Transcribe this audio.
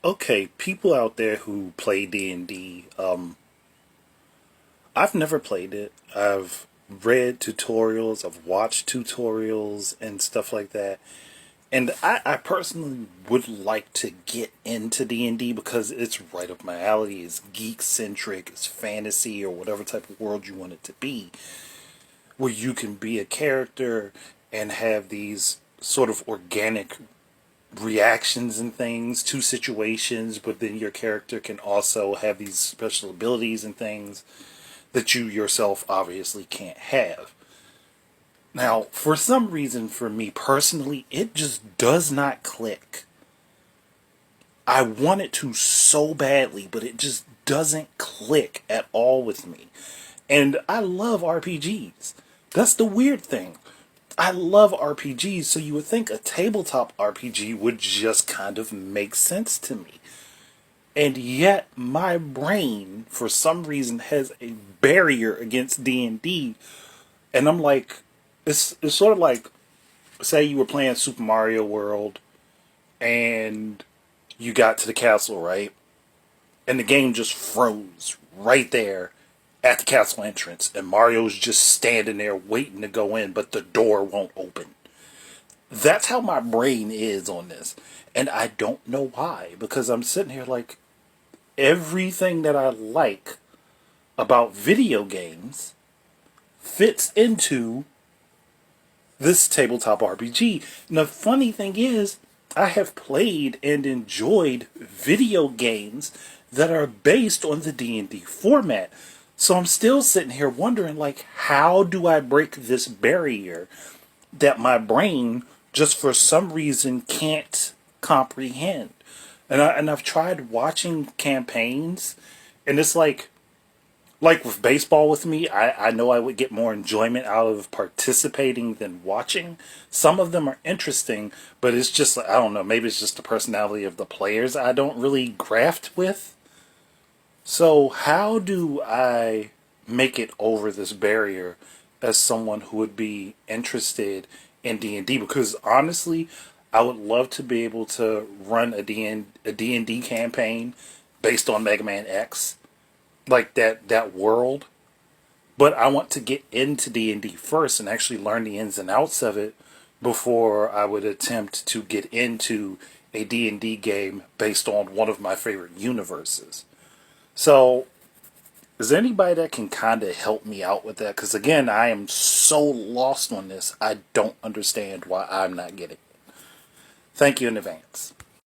Okay, people out there who play D&D, I've never played it. I've read tutorials, I've watched tutorials and stuff like that. And I personally would like to get into D&D because it's right up my alley. It's geek-centric, it's fantasy, or whatever type of world you want it to be, where you can be a character and have these sort of organic reactions and things to situations, but then your character can also have these special abilities and things that you yourself obviously can't have. Now, for some reason, for me personally, it just does not click. I want it to so badly, but it just doesn't click at all with me. And I love RPGs. That's the weird thing. I love RPGs, so you would think a tabletop RPG would just kind of make sense to me. And yet, my brain, for some reason, has a barrier against D&D. And I'm like, it's sort of like, say you were playing Super Mario World, and you got to the castle, right? And the game just froze right there at the castle entrance, and Mario's just standing there waiting to go in, but the door won't open. That's how my brain is on this. And I don't know why, because I'm sitting here like, everything that I like about video games fits into this tabletop RPG. And the funny thing is, I have played and enjoyed video games that are based on the D&D format. So I'm still sitting here wondering, like, how do I break this barrier that my brain just for some reason can't comprehend? And I've tried watching campaigns, and it's like with baseball with me, I know I would get more enjoyment out of participating than watching. Some of them are interesting, but it's just, I don't know, maybe it's just the personality of the players I don't really graft with. So how do I make it over this barrier as someone who would be interested in D&D? Because honestly, I would love to be able to run a D&D campaign based on Mega Man X, like that world. But I want to get into D&D first and actually learn the ins and outs of it before I would attempt to get into a D&D game based on one of my favorite universes. So, is there anybody that can kind of help me out with that? Because again, I am so lost on this, I don't understand why I'm not getting it. Thank you in advance.